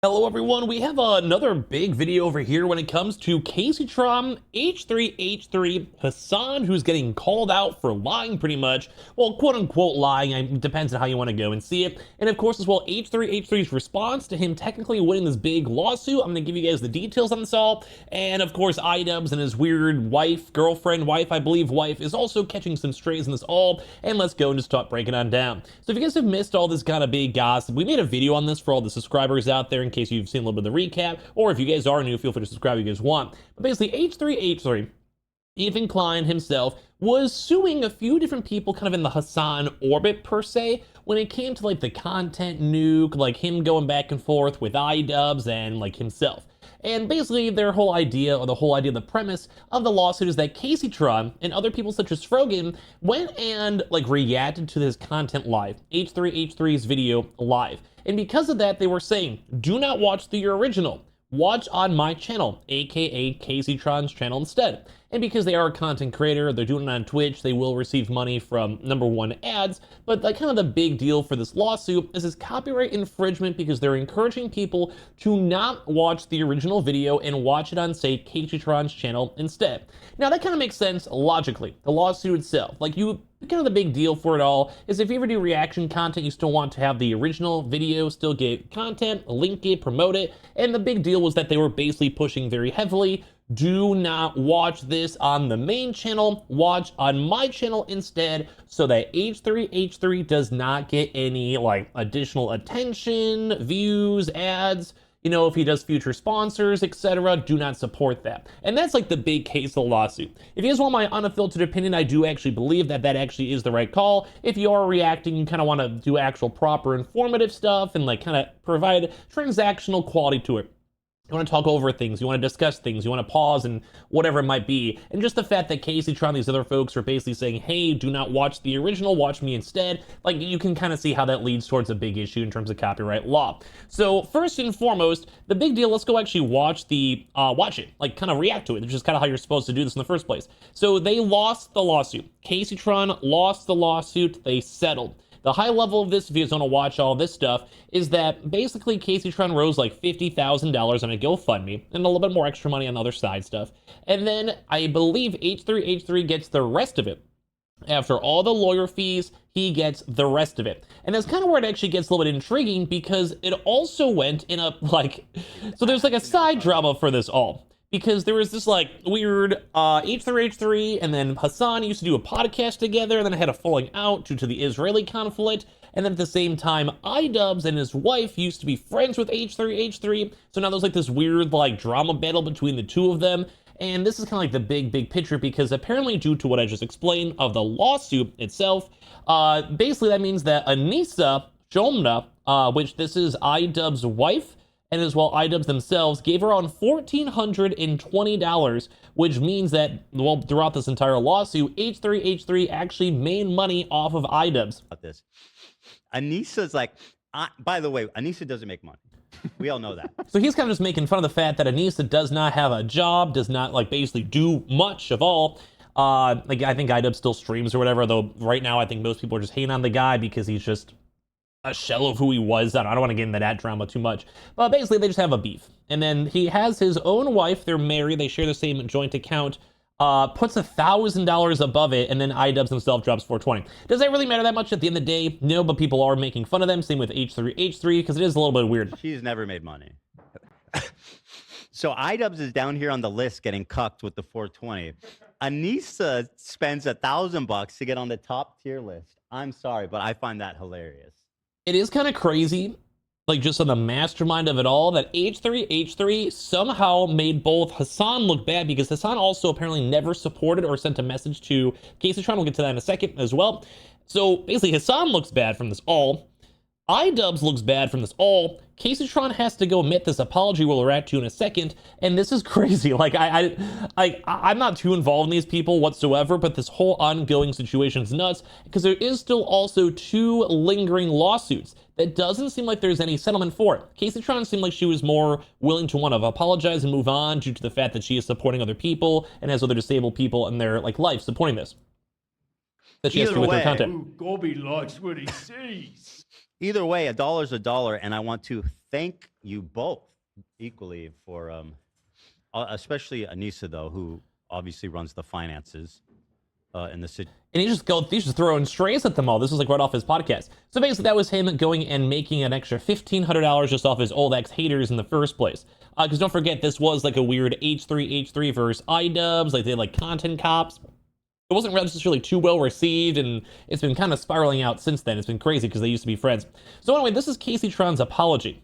Hello everyone, we have another big video over here when it comes to Kaceytron, H3H3, Hasan, who's getting called out for lying pretty much. Well, quote unquote lying, it depends on how you want to go and see it. And of course as well, H3H3's response to him technically winning this big lawsuit. I'm going to give you guys the details on this all. And of course, iDubbbz and his weird I believe wife, is also catching some strays in this all. And let's go and just start breaking on down. So if you guys have missed all this kind of big gossip, we made a video on this for all the subscribers out there in case you've seen a little bit of the recap, or if you guys are new, feel free to subscribe if you guys want. But basically, H3H3, Ethan Klein himself, was suing a few different people kind of in the Hasan orbit per se, when it came to like the content nuke, like him going back and forth with iDubbbz and like himself. And basically their whole idea, or the premise of the lawsuit is that Kaceytron and other people such as Frogan went and like reacted to this content live, H3H3's video live. And because of that, they were saying, do not watch the original. Watch on my channel, aka Kaceytron's channel instead. And because they are a content creator, they're doing it on Twitch, they will receive money from #1 ads. But like kind of the big deal for this lawsuit is this copyright infringement, because they're encouraging people to not watch the original video and watch it on, say, Kaceytron's channel instead. Now that kind of makes sense logically. The lawsuit itself, kind of the big deal for it all is if you ever do reaction content, you still want to have the original video still get content, link it, promote it. And the big deal was that they were basically pushing very heavily, do not watch this on the main channel, watch on my channel instead, so that H3H3 does not get any like additional attention, views, ads. You know, if he does future sponsors, etc., do not support that. And that's like the big case of the lawsuit. If you guys want my unfiltered opinion, I do actually believe that that actually is the right call. If you are reacting, you kind of want to do actual proper informative stuff and like kind of provide transactional quality to it. You want to talk over things, you want to discuss things, you want to pause and whatever it might be. And just the fact that Kaceytron, these other folks are basically saying, hey, do not watch the original, watch me instead. Like, you can kind of see how that leads towards a big issue in terms of copyright law. So first and foremost, the big deal, let's go actually watch it, like kind of react to it, which is kind of how you're supposed to do this in the first place. So they lost the lawsuit. Kaceytron lost the lawsuit, they settled. The high level of this, if you guys want to watch all this stuff, is that basically Kaceytron rose like $50,000 on a GoFundMe and a little bit more extra money on the other side stuff. And then I believe H3H3 gets the rest of it. After all the lawyer fees, he gets the rest of it. And that's kind of where it actually gets a little bit intriguing, because it also went in a so there's like a side drama for this all. Because there was this like weird H3H3 and then Hasan used to do a podcast together, and then it had a falling out due to the Israeli conflict. And then at the same time, iDubbbz and his wife used to be friends with H3H3. So now there's like this weird like drama battle between the two of them. And this is kind of like the big picture, because apparently due to what I just explained of the lawsuit itself, basically that means that Anissa Shomna, which this is iDubbbz's wife, and as well iDubbbz themselves, gave around $1,420, which means that, well, throughout this entire lawsuit, H3H3 actually made money off of iDubbbz. About this, Anissa's like, by the way, Anissa doesn't make money. We all know that. So he's kind of just making fun of the fact that Anissa does not have a job, does not like basically do much of all. Like I think iDubbbz still streams or whatever, though right now I think most people are just hating on the guy because he's just a shell of who he was. I don't want to get into that drama too much, but basically they just have a beef. And then he has his own wife, they're married, they share the same joint account, puts $1,000 above it, and then iDubbbz himself drops $420. Does that really matter that much at the end of the day? No, but people are making fun of them. Same with H3H3, because it is a little bit weird. She's never made money. So iDubbbz is down here on the list getting cucked with the 420. Anissa spends $1,000 to get on the top tier list. I'm sorry, but I find that hilarious. It is kind of crazy, like just on the mastermind of it all, that H3H3 somehow made both Hasan look bad, because Hasan also apparently never supported or sent a message to Kaceytron. We'll get to that in a second as well. So basically Hasan looks bad from this all. iDubbbz looks bad from this all. Kaceytron has to go admit this apology we'll react to in a second, and this is crazy. Like I'm not too involved in these people whatsoever, but this whole ongoing situation is nuts, because there is still also 2 lingering lawsuits that doesn't seem like there's any settlement for it. Kaceytron seemed like she was more willing to want to apologize and move on due to the fact that she is supporting other people and has other disabled people in their like life supporting this. That she has to do with their content. Gobi likes what he sees. Either way, a dollar's a dollar, and I want to thank you both equally for, especially Anissa though, who obviously runs the finances in the city. And he's just throwing strays at them all. This was like right off his podcast. So basically that was him going and making an extra $1,500 just off his old ex-haters in the first place. Because don't forget, this was like a weird H3H3 versus iDubbbz, like they had like content cops. It wasn't necessarily too well received, and it's been kind of spiraling out since then. It's been crazy because they used to be friends. So anyway, this is Kaceytron's apology.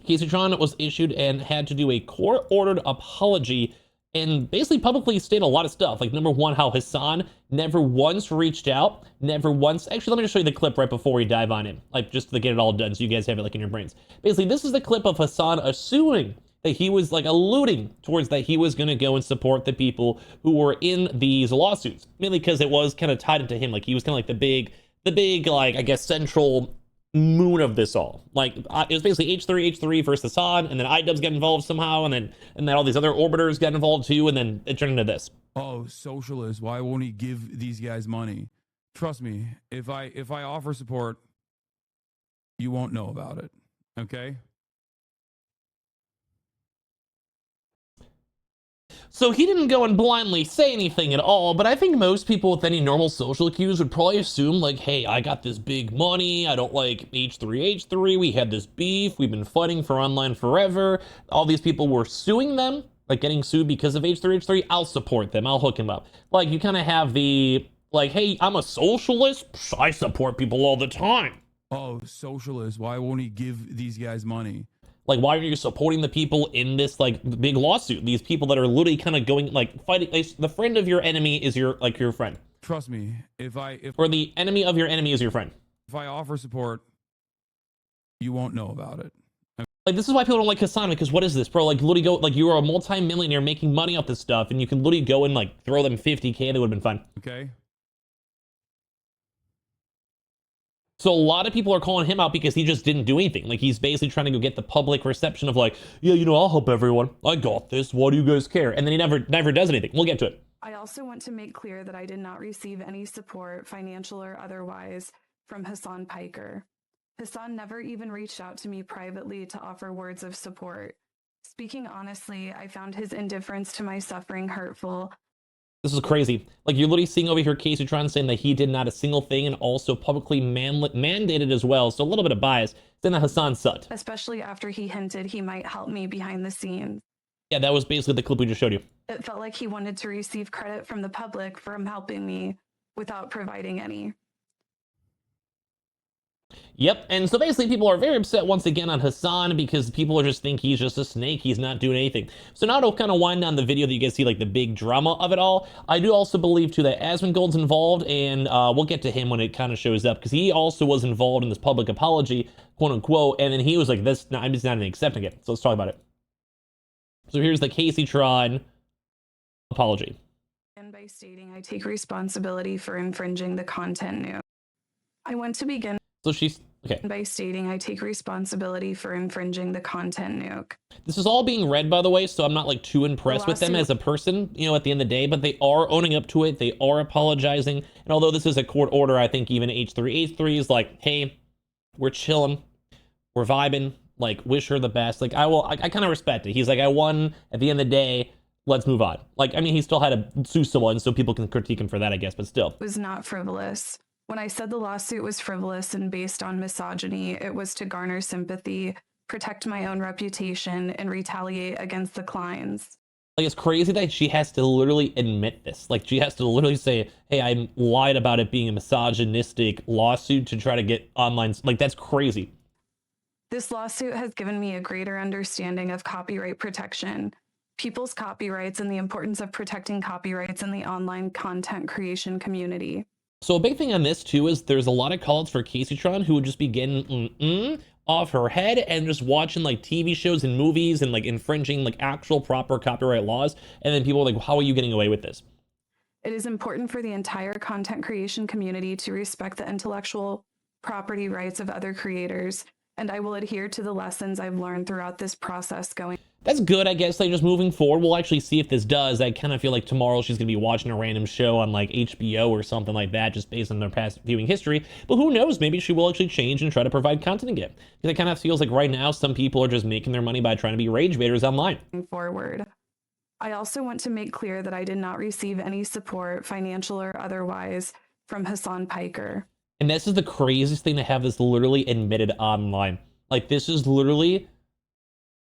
Kaceytron was issued and had to do a court-ordered apology and basically publicly state a lot of stuff. Like, number one, how Hasan never once reached out, never once. Actually, let me just show you the clip right before we dive on in, like just to get it all done so you guys have it like in your brains. Basically, this is the clip of Hasan assuming that he was like alluding towards that he was going to go and support the people who were in these lawsuits, mainly because it was kind of tied into him. Like, he was kind of like the big, like, I guess, central moon of this all. Like, it was basically H3H3 versus Hasan, and then iDubbbz got involved somehow, and then all these other orbiters got involved too, and then it turned into this. Oh, socialist, why won't he give these guys money? Trust me, if I offer support, you won't know about it, okay? So he didn't go and blindly say anything at all, but I think most people with any normal social cues would probably assume like, hey, I got this big money, I don't like H3H3, we had this beef, we've been fighting for online forever, all these people were suing them, like getting sued because of H3H3, I'll support them, I'll hook him up. Like, you kind of have the, like, hey, I'm a socialist, I support people all the time. Oh, socialist, why won't he give these guys money? Like, why are you supporting the people in this, like, big lawsuit? These people that are literally kind of going, like, fighting. Like, the friend of your enemy is your friend. Trust me, or the enemy of your enemy is your friend. If I offer support, you won't know about it. Like, this is why people don't like Hasan, because what is this, bro? Like, literally go, like, you are a multi-millionaire making money off this stuff, and you can literally go and, like, throw them $50K, they would have been fine. Okay. So a lot of people are calling him out because he just didn't do anything. Like, he's basically trying to go get the public reception of like, yeah, you know, I'll help everyone. I got this. Why do you guys care? And then he never does anything. We'll get to it. I also want to make clear that I did not receive any support, financial or otherwise, from Hasan Piker. Hasan never even reached out to me privately to offer words of support. Speaking honestly, I found his indifference to my suffering hurtful. This is crazy. Like, you're literally seeing over here Kaceytron saying that he did not a single thing, and also publicly mandated as well. So a little bit of bias, saying that Hasan sucked. Especially after he hinted he might help me behind the scenes. Yeah, that was basically the clip we just showed you. It felt like he wanted to receive credit from the public for him helping me without providing any. Yep, and so basically people are very upset once again on Hasan because people just think he's just a snake, he's not doing anything. So now to kind of wind down the video that you guys see like the big drama of it all, I do also believe too that Asmongold's involved, and we'll get to him when it kind of shows up, because he also was involved in this public apology, quote unquote, and then he was like, this, I'm just not accepting it. So let's talk about it. So here's the Kaceytron apology. And by stating I take responsibility for infringing the content new. I want to begin So she's, okay. by stating I take responsibility for infringing the content nuke. This is all being read, by the way, so I'm not like too impressed with them as a person, you know, at the end of the day, but they are owning up to it. They are apologizing. And although this is a court order, I think even H3H3 is like, hey, we're chilling, we're vibing, like, wish her the best. Like, I kind of respect it. He's like, I won at the end of the day. Let's move on. Like, I mean, he still had to sue someone, so people can critique him for that, I guess, but still. It was not frivolous. When I said the lawsuit was frivolous and based on misogyny, it was to garner sympathy, protect my own reputation, and retaliate against the clients. Like, it's crazy that she has to literally admit this. Like, she has to literally say, hey, I lied about it being a misogynistic lawsuit to try to get online. Like, that's crazy. This lawsuit has given me a greater understanding of copyright protection, people's copyrights, and the importance of protecting copyrights in the online content creation community. So a big thing on this too is there's a lot of calls for Kaceytron who would just be getting off her head and just watching like TV shows and movies and like infringing like actual proper copyright laws. And then people are like, how are you getting away with this? It is important for the entire content creation community to respect the intellectual property rights of other creators and I will adhere to the lessons I've learned throughout this process going. That's good, I guess. Like, just moving forward, we'll actually see if this does. I kind of feel like tomorrow she's gonna be watching a random show on like HBO or something like that, just based on their past viewing history. But who knows? Maybe she will actually change and try to provide content again. Because it kind of feels like right now some people are just making their money by trying to be rage baiters online. Forward. I also want to make clear that I did not receive any support, financial or otherwise, from Hasan Piker. And this is the craziest thing to have this literally admitted online. Like, this is literally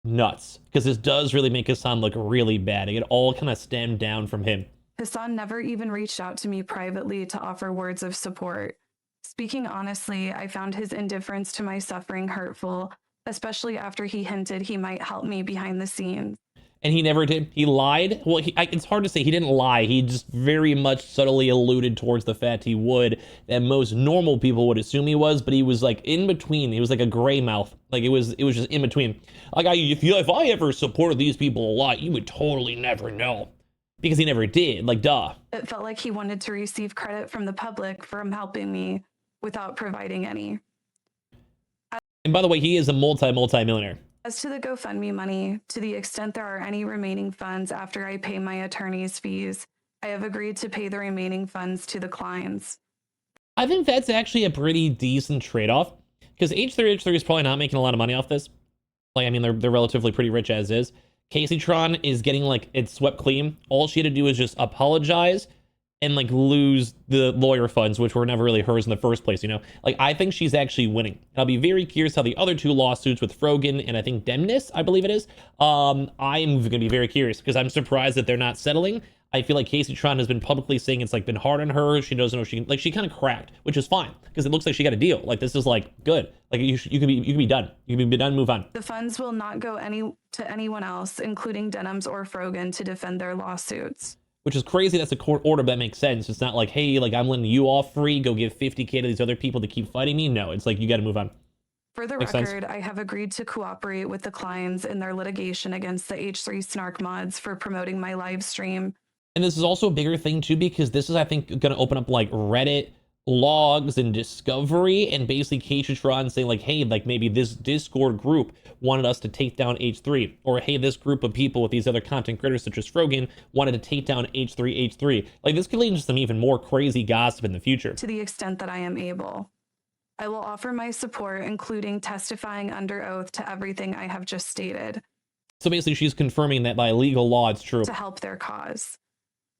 nuts, because this does really make Hasan look really bad. It all kind of stemmed down from him. Hasan never even reached out to me privately to offer words of support. Speaking honestly, I found his indifference to my suffering hurtful, especially after he hinted he might help me behind the scenes. And he never did. He lied. Well, it's hard to say. He didn't lie. He just very much subtly alluded towards the fact he would, that most normal people would assume he was, but he was like in between. He was like a gray mouth. Like it was just in between. Like if I ever supported these people a lot, you would totally never know, because he never did. Like, duh. It felt like he wanted to receive credit from the public for him helping me without providing any. And by the way, he is a multi-millionaire. As to the GoFundMe money, to the extent there are any remaining funds after I pay my attorney's fees, I have agreed to pay the remaining funds to the clients. I think that's actually a pretty decent trade-off, because H3H3 is probably not making a lot of money off this. Like, I mean, they're relatively pretty rich as is. Kaceytron is getting, like, it swept clean. All she had to do is just apologize and, like, lose the lawyer funds, which were never really hers in the first place, you know? Like, I think she's actually winning. And I'll be very curious how the other two lawsuits with Frogan and I think Demnis, I believe it is, I'm going to be very curious, because I'm surprised that they're not settling. I feel like Kaceytron has been publicly saying it's, like, been hard on her. She doesn't know she can, like, she kind of cracked, which is fine, because it looks like she got a deal. Like, this is, like, good. Like, you can be done. You can be done, move on. The funds will not go to anyone else, including Denims or Frogan, to defend their lawsuits. Which is crazy. That's a court order, but that makes sense. It's not like, hey, like, I'm letting you off free, go give 50K to these other people to keep fighting me. No, it's like, you got to move on. For the record, I have agreed to cooperate with the clients in their litigation against the H3 Snark mods for promoting my live stream. And this is also a bigger thing too, because this is, I think, going to open up like Reddit logs and discovery, and basically Kaceytron saying like, hey, like maybe this Discord group wanted us to take down H3, or hey, this group of people with these other content creators such as Frogan wanted to take down H3H3. Like, this could lead to some even more crazy gossip in the future. To the extent that I am able, I will offer my support, including testifying under oath to everything I have just stated. So basically she's confirming that by legal law it's true. To help their cause.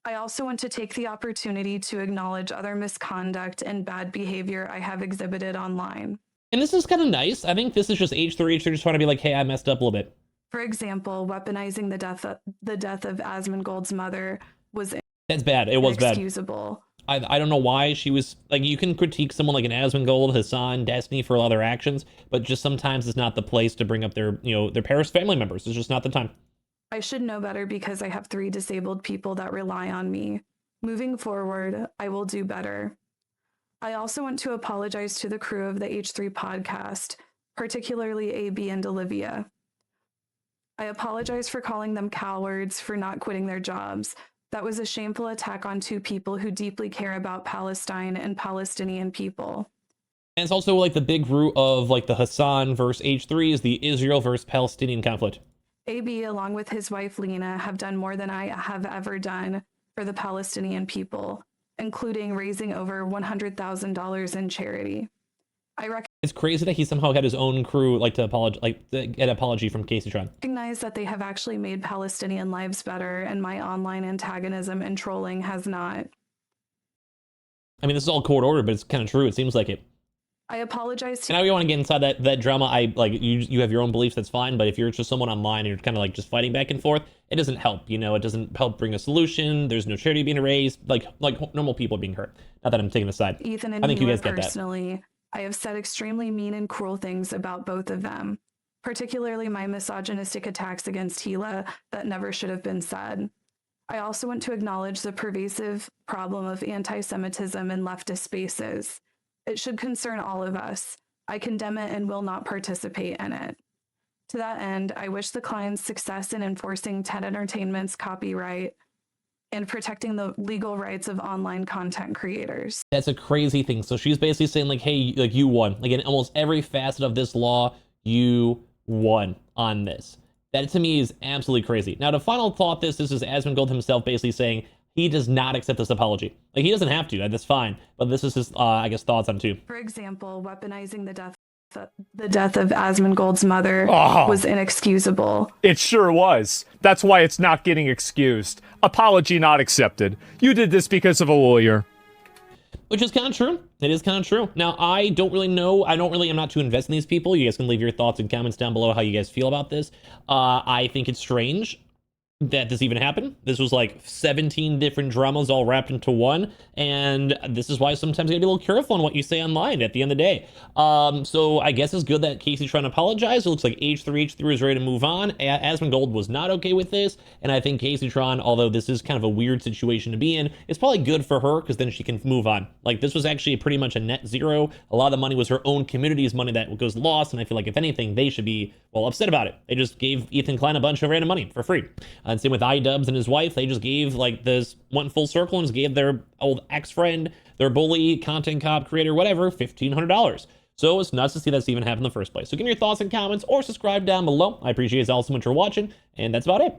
I also want to take the opportunity to acknowledge other misconduct and bad behavior I have exhibited online. And this is kind of nice. I think this is just H3H3 just trying to be like, hey, I messed up a little bit. For example, weaponizing the death of Asmongold's mother was that's bad. It was inexcusable. Bad. I don't know why she was like, you can critique someone like an Asmongold, Hasan, Destiny for all their actions, but just sometimes it's not the place to bring up their, you know, their Paris family members. It's just not the time. I should know better because I have 3 disabled people that rely on me. Moving forward, I will do better. I also want to apologize to the crew of the H3 podcast, particularly AB and Olivia. I apologize for calling them cowards for not quitting their jobs. That was a shameful attack on 2 people who deeply care about Palestine and Palestinian people. And it's also like the big root of like the Hasan versus H3 is the Israel versus Palestinian conflict. AB, along with his wife Lena, have done more than I have ever done for the Palestinian people, including raising over $100,000 in charity. It's crazy that he somehow got his own crew like to apologize, like to get an apology from Kaceytron. Recognize that they have actually made Palestinian lives better, and my online antagonism and trolling has not. I mean, this is all court ordered, but it's kind of true. It seems like it. I apologize to— And now you want to get inside that drama. I like you have your own beliefs, that's fine, but if you're just someone online and you're kind of like just fighting back and forth, it doesn't help, you know. It doesn't help bring a solution. There's no charity being raised, like normal people being hurt. Not that I'm taking a side. Ethan and I think you guys Hila get personally, that. I have said extremely mean and cruel things about both of them, particularly my misogynistic attacks against Hila that never should have been said. I also want to acknowledge the pervasive problem of anti-Semitism in leftist spaces. It should concern all of us. I condemn it and will not participate in it. To that end, I wish the clients success in enforcing TED Entertainment's copyright and protecting the legal rights of online content creators. That's a crazy thing. So she's basically saying like, hey, like you won. Like in almost every facet of this law, you won on this. That to me is absolutely crazy. Now, the final thought, this is Asmongold himself basically saying he does not accept this apology. Like he doesn't have to, that's fine. But this is his, I guess, thoughts on it too. For example, weaponizing the death of Asmongold's mother was inexcusable. It sure was. That's why it's not getting excused. Apology not accepted. You did this because of a lawyer. Which is kind of true. It is kind of true. Now, I don't really know. I'm not too invested in these people. You guys can leave your thoughts and comments down below how you guys feel about this. I think it's strange that this even happened. This was like 17 different dramas all wrapped into one, and this is why sometimes you gotta be a little careful on what you say online at the end of the day. So I guess it's good that Kaceytron apologized. It looks like H3H3 is ready to move on. Asmongold was not okay with this, and I think Kaceytron, although this is kind of a weird situation to be in, it's probably good for her because then she can move on. Like this was actually pretty much a net zero. A lot of the money was her own community's money that goes lost, and I feel like if anything, they should be, well, upset about it. They just gave Ethan Klein a bunch of random money for free. And same with iDubbbz and his wife. They just gave, like, this went full circle and just gave their old ex-friend, their bully, content cop creator, whatever, $1,500. So it's nuts to see that's even happened in the first place. So give me your thoughts and comments or subscribe down below. I appreciate you all so much for watching, and that's about it.